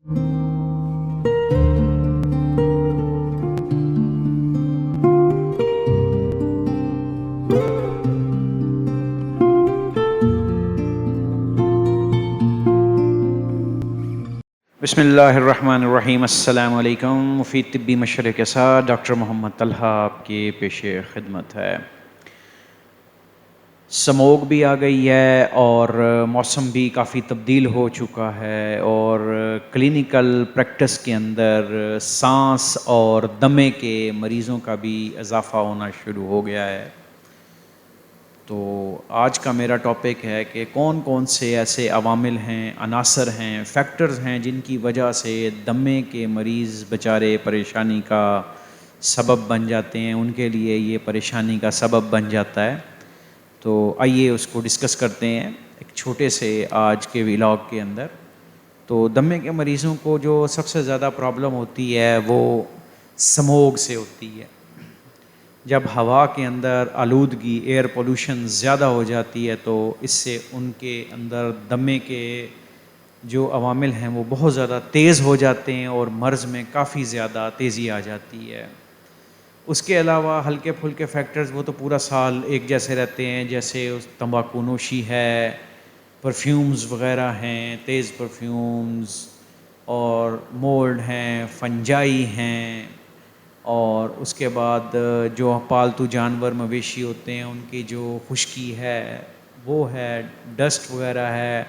بسم اللہ الرحمن الرحیم۔ السلام علیکم۔ مفید طبی مشورے کے ساتھ ڈاکٹر محمد طلحہ آپ کے پیش خدمت ہے۔ سموگ بھی آ گئی ہے اور موسم بھی کافی تبدیل ہو چکا ہے، اور کلینیکل پریکٹس کے اندر سانس اور دمے کے مریضوں کا بھی اضافہ ہونا شروع ہو گیا ہے۔ تو آج کا میرا ٹاپک ہے کہ کون کون سے ایسے عوامل ہیں، عناصر ہیں، فیکٹرز ہیں جن کی وجہ سے دمے کے مریض بیچارے پریشانی کا سبب بن جاتے ہیں، ان کے لیے یہ پریشانی کا سبب بن جاتا ہے۔ تو آئیے اس کو ڈسکس کرتے ہیں ایک چھوٹے سے آج کے ولاگ کے اندر۔ تو دمے کے مریضوں کو جو سب سے زیادہ پرابلم ہوتی ہے وہ سموگ سے ہوتی ہے۔ جب ہوا کے اندر آلودگی، ایئر پولوشن زیادہ ہو جاتی ہے تو اس سے ان کے اندر دمے کے جو عوامل ہیں وہ بہت زیادہ تیز ہو جاتے ہیں اور مرض میں کافی زیادہ تیزی آ جاتی ہے۔ اس کے علاوہ ہلکے پھلکے فیکٹرز وہ تو پورا سال ایک جیسے رہتے ہیں، جیسے تمباکو نوشی ہے، پرفیومز وغیرہ ہیں، تیز پرفیومز، اور مولڈ ہیں، فنجائی ہیں، اور اس کے بعد جو پالتو جانور مویشی ہوتے ہیں ان کی جو خشکی ہے وہ ہے، ڈسٹ وغیرہ ہے،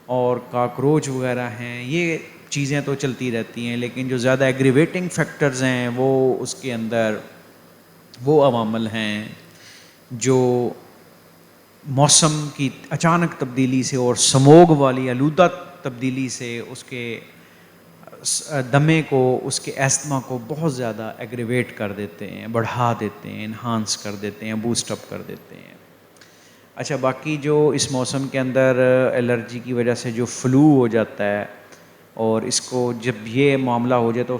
اور کاکروچ وغیرہ ہیں۔ یہ چیزیں تو چلتی رہتی ہیں، لیکن جو زیادہ ایگریویٹنگ فیکٹرز ہیں وہ اس کے اندر وہ عوامل ہیں جو موسم کی اچانک تبدیلی سے اور سموگ والی آلودہ تبدیلی سے اس کے دمے کو، اس کے ایستما کو بہت زیادہ ایگریویٹ کر دیتے ہیں، بڑھا دیتے ہیں، انہانس کر دیتے ہیں، بوسٹ اپ کر دیتے ہیں۔ اچھا، باقی جو اس موسم کے اندر الرجی کی وجہ سے جو فلو ہو جاتا ہے، اور اس کو جب یہ معاملہ ہو جائے تو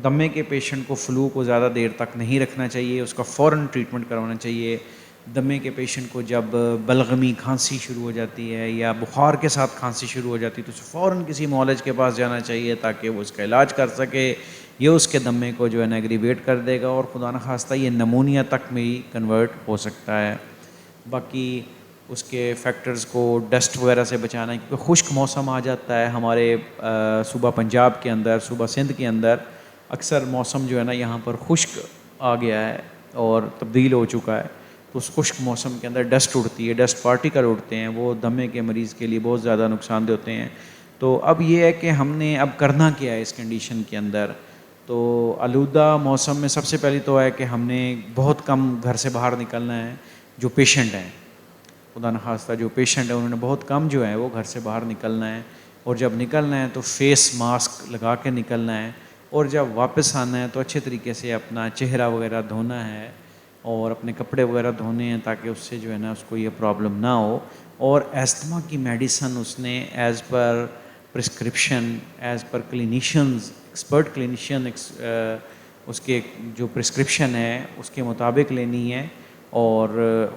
دمے کے پیشنٹ کو فلو کو زیادہ دیر تک نہیں رکھنا چاہیے، اس کا فوراً ٹریٹمنٹ کروانا چاہیے۔ دمے کے پیشنٹ کو جب بلغمی کھانسی شروع ہو جاتی ہے یا بخار کے ساتھ کھانسی شروع ہو جاتی ہے تو اسے فوراً کسی معالج کے پاس جانا چاہیے تاکہ وہ اس کا علاج کر سکے۔ یہ اس کے دمے کو جو ہے نا ایگریویٹ کر دے گا اور خدا نخواستہ یہ نمونیا تک میں ہی کنورٹ ہو سکتا ہے۔ باقی اس کے فیکٹرز کو ڈسٹ وغیرہ سے بچانا ہے، کیونکہ خشک موسم آ جاتا ہے ہمارے صوبہ پنجاب کے اندر، صوبہ سندھ کے اندر اکثر موسم جو ہے نا یہاں پر خشک آ گیا ہے اور تبدیل ہو چکا ہے۔ تو اس خشک موسم کے اندر ڈسٹ اڑتی ہے، ڈسٹ پارٹیکل اڑتے ہیں، وہ دمے کے مریض کے لیے بہت زیادہ نقصان دہ ہوتے ہیں۔ تو اب یہ ہے کہ ہم نے اب کرنا کیا ہے اس کنڈیشن کے اندر۔ تو آلودہ موسم میں سب سے پہلی تو ہے کہ ہم نے بہت کم گھر سے باہر نکلنا ہے۔ جو پیشنٹ ہیں، خدا نخواستہ جو پیشنٹ ہیں انہوں نے بہت کم جو ہے وہ گھر سے باہر نکلنا ہے، اور جب نکلنا ہے تو فیس ماسک لگا کے نکلنا ہے، اور جب واپس آنا ہے تو اچھے طریقے سے اپنا چہرہ وغیرہ دھونا ہے اور اپنے کپڑے وغیرہ دھونے ہیں تاکہ اس سے جو ہے نا اس کو یہ پرابلم نہ ہو۔ اور ایستما کی میڈیسن اس نے as per prescription, as per clinicians, expert clinician اس کے جو پرسکرپشن ہے اس کے مطابق لینی ہے۔ اور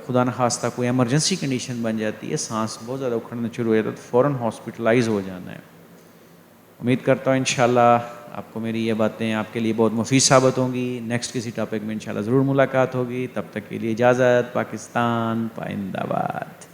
خدا نخواستہ کوئی ایمرجنسی کنڈیشن بن جاتی ہے، سانس بہت زیادہ اکھڑنا شروع ہو جاتا ہے تو فوراً ہاسپٹلائز ہو جانا ہے۔ امید کرتا ہوں انشاءاللہ آپ کو میری یہ باتیں آپ کے لیے بہت مفید ثابت ہوں گی۔ نیکسٹ کسی ٹاپک میں انشاءاللہ ضرور ملاقات ہوگی، تب تک کے لیے اجازت۔ پاکستان پائندہ باد۔